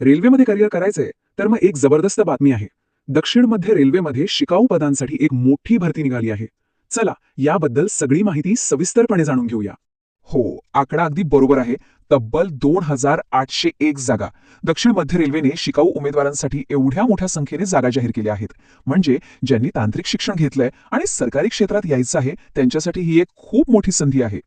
रेल्वेमध्ये करिअर करायचंय तर मग एक जबरदस्त बातमी आहे. दक्षिण मध्य रेल्वेमध्ये शिकाऊ पदांसाठी एक मोठी भरती निघाली आहे. चला याबद्दल सगळी माहिती सविस्तरपणे जाणून घेऊया. हो, आकडा अगदी बरोबर आहे. तब्बल 2801 जागा. दक्षिण मध्य रेल्वेने शिकाऊ उमेदवारांसाठी एवढ्या मोठ्या संख्येने जागा जाहीर केल्या आहेत. म्हणजे ज्यांनी तांत्रिक शिक्षण घेतलंय आणि सरकारी क्षेत्रात यायचं आहे त्यांच्यासाठी ही एक खूप मोठी संधी आहे.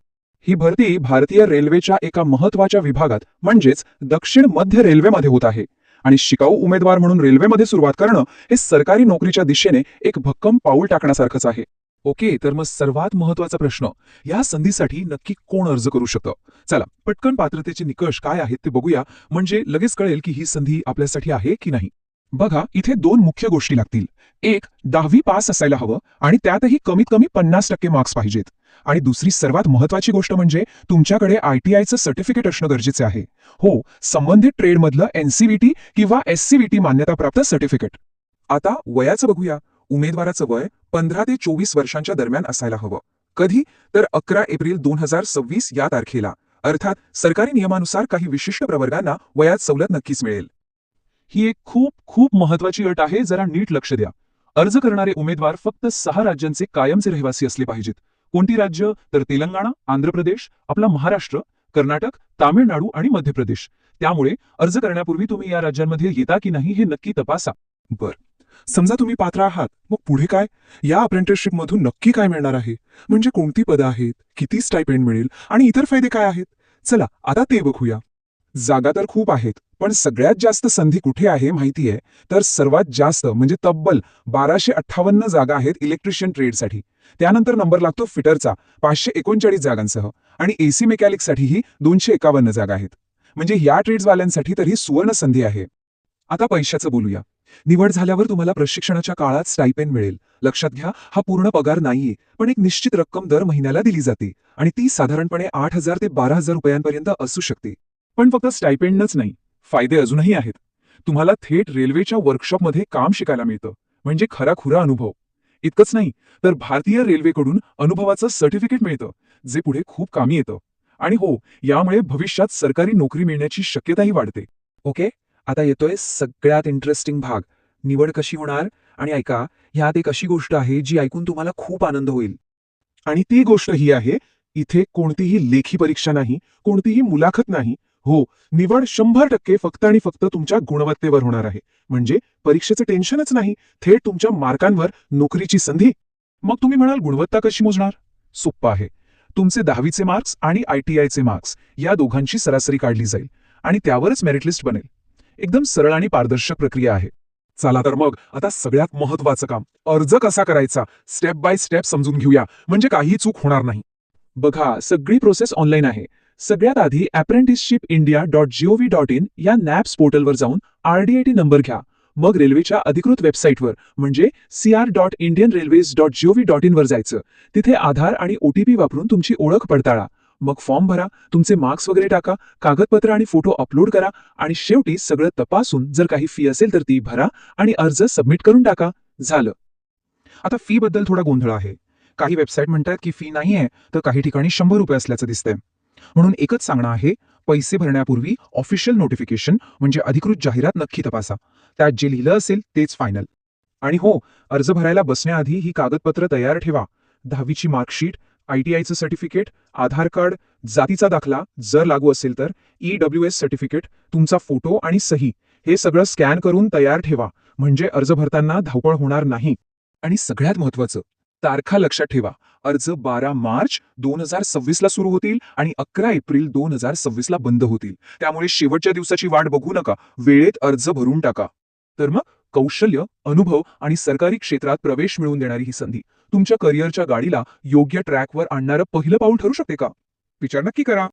ही भरती भारतीय रेल्वेच्या एका महत्त्वाच्या विभागात म्हणजेच दक्षिण मध्य रेल्वेमध्ये होत आहे. आणि शिकाऊ उमेदवार म्हणून रेल्वेमध्ये सुरुवात करणं हे सरकारी नोकरीच्या दिशेने एक भक्कम पाऊल टाकण्यासारखंच आहे. ओके, तर मग सर्वात महत्त्वाचा प्रश्न, या संधीसाठी नक्की कोण अर्ज करू शकतं? चला पटकन पात्रतेचे निकष काय आहेत ते बघूया, म्हणजे लगेच कळेल की ही संधी आपल्यासाठी आहे की नाही. बघा, इथे दोन मुख्य गोष्टी लागतील. एक, 10वी पास असायला हवं आणि त्यातही कमीत कमी 50% मार्क्स पाहिजेत. आणि दुसरी सर्वात महत्त्वाची गोष्ट म्हणजे तुमच्याकडे ITIचं सर्टिफिकेट असणं गरजेचे आहे. हो, संबंधित ट्रेडमधलं NCVT किंवा SCVT मान्यताप्राप्त सर्टिफिकेट. आता वयाचं बघूया. उमेदवाराचं वय 15 ते 24 वर्षांच्या दरम्यान असायला हवं. कधी? तर 11 एप्रिल 2026 या तारखेला. अर्थात सरकारी नियमानुसार काही विशिष्ट प्रवर्गांना वयात सवलत नक्कीच मिळेल. ही एक खूप खूप महत्त्वाची अट आहे, जरा नीट लक्ष द्या. अर्ज करणारे उमेदवार फक्त 6 राज्यांचे कायमचे रहिवासी असले पाहिजेत. कोणती राज्य? तर तेलंगणा, आंध्र प्रदेश, आपला महाराष्ट्र, कर्नाटक, तामिळनाडू आणि मध्य प्रदेश. त्यामुळे अर्ज करण्यापूर्वी तुम्ही या राज्यांमध्ये येता की नाही हे नक्की तपासा. बर, समजा तुम्ही पात्र आहात, मग पुढे काय? या अप्रेंटिसशिपमधून नक्की काय मिळणार आहे? म्हणजे कोणती पदं आहेत, किती स्टायपेंड मिळेल आणि इतर फायदे काय आहेत? चला आता ते बघूया. जागा तर खूप आहेत, पण सगळ्यात जास्त संधी कुठे आहे माहितीये? तर सर्वात जास्त म्हणजे तब्बल 1258 जागा आहेत इलेक्ट्रिशियन ट्रेडसाठी. त्यानंतर नंबर लागतो फिटरचा 539 जागांसह आणि AC मेकॅनिकसाठीही 251 जागा आहेत. म्हणजे या ट्रेड्सवाल्यांसाठी तर ही सुवर्ण संधी आहे. आता पैशाचं बोलूया. निवड झाल्यावर तुम्हाला प्रशिक्षणाच्या काळात स्टायपेंड मिळेल. लक्षात घ्या, हा पूर्ण पगार नाहीये, पण एक निश्चित रक्कम दर महिन्याला दिली जाते आणि ती साधारणपणे 8,000 ते 12,000 रुपयांपर्यंत असू शकते. पण फक्त स्टायपेंडच नाही, फायदे अजूनही आहेत. तुम्हाला थेट रेल्वेच्या वर्कशॉपमध्ये काम शिकायला मिळतं, म्हणजे खराखुरा अनुभव. इतकंच नाही, तर भारतीय रेल्वेकडून अनुभवाचं सर्टिफिकेट मिळतं, जे पुढे खूप कामी येतं. आणि हो, यामुळे भविष्यात सरकारी नोकरी मिळण्याची शक्यताही वाढते. ओके, आता येतोय सगळ्यात इंटरेस्टिंग भाग. निवड कशी होणार? आणि ऐका, ह्यात एक अशी गोष्ट आहे जी ऐकून तुम्हाला खूप आनंद होईल. आणि ती गोष्ट ही आहे, इथे कोणतीही लेखी परीक्षा नाही, कोणतीही मुलाखत नाही. हो, निवड 100% फक्त आणि फक्त तुमच्या गुणवत्तेवर होणार आहे. म्हणजे परीक्षेचं टेन्शनच नाही, थेट तुमच्या मार्कांवर नोकरीची संधी. मग तुम्ही म्हणाल, गुणवत्ता कशी मोजणार? सोप्पं आहे. तुमचे 10वीचे मार्क्स आणि ITIचे मार्क्स या दोघांची सरासरी काढली जाईल आणि त्यावरच मेरिट लिस्ट बनेल. एकदम सरळ आणि पारदर्शक प्रक्रिया आहे. चला तर मग आता सगळ्यात महत्त्वाचं काम, अर्ज कसा करायचा, स्टेप बाय स्टेप समजून घेऊया, म्हणजे काही चूक होणार नाही. बघा, सगळी प्रोसेस ऑनलाईन आहे. सगळ्यात आधी apprenticeshipindia.gov.in या NAPS पोर्टलवर जाऊन RDIT नंबर घ्या. मग रेल्वेच्या अधिकृत वेबसाईटवर म्हणजे cr.indianrailways.gov.in वर जायचं. तिथे आधार आणि OTP वापरून तुमची ओळख पडताळा. मग फॉर्म भरा, तुमचे मार्क्स वगैरे टाका, कागदपत्र आणि फोटो अपलोड करा आणि शेवटी सगळं तपासून जर काही फी असेल तर ती भरा आणि अर्ज सबमिट करून टाका. झालं. आता फी बद्दल थोडा गोंधळ आहे. काही वेबसाईट म्हणतात की फी नाहीये, तर काही ठिकाणी 100 रुपये असल्याचं दिसतंय. म्हणून एकच सांगणं आहे, पैसे भरण्यापूर्वी ऑफिशियल नोटिफिकेशन म्हणजे अधिकृत जाहिरात नक्की तपासा. त्यात जे लिहिलं असेल तेच फायनल. आणि हो, अर्ज भरायला बसण्याआधी ही कागदपत्र तयार ठेवा. 10वीची मार्कशीट, ITIचं सर्टिफिकेट, आधार कार्ड, जातीचा दाखला जर लागू असेल तर, EWS सर्टिफिकेट, तुमचा फोटो आणि सही हे सगळं स्कॅन करून तयार ठेवा. म्हणजे अर्ज भरताना धावपळ होणार नाही. आणि सगळ्यात महत्त्वाचं, तारखा लक्षात ठेवा. अर्ज 12 मार्च 2026 ला सुरू होतील आणि 11 एप्रिल 2026 ला बंद होतील. त्यामुळे शेवटच्या दिवसाची वाट बघू नका, वेळेत अर्ज भरून टाका. तर मग कौशल्य, अनुभव आणि सरकारी क्षेत्रात प्रवेश मिळवून देणारी ही संधी तुमच्या करिअरच्या गाडीला योग्य ट्रॅकवर आणणारं पहिलं पाऊल ठरू शकते का? विचार नक्की करा.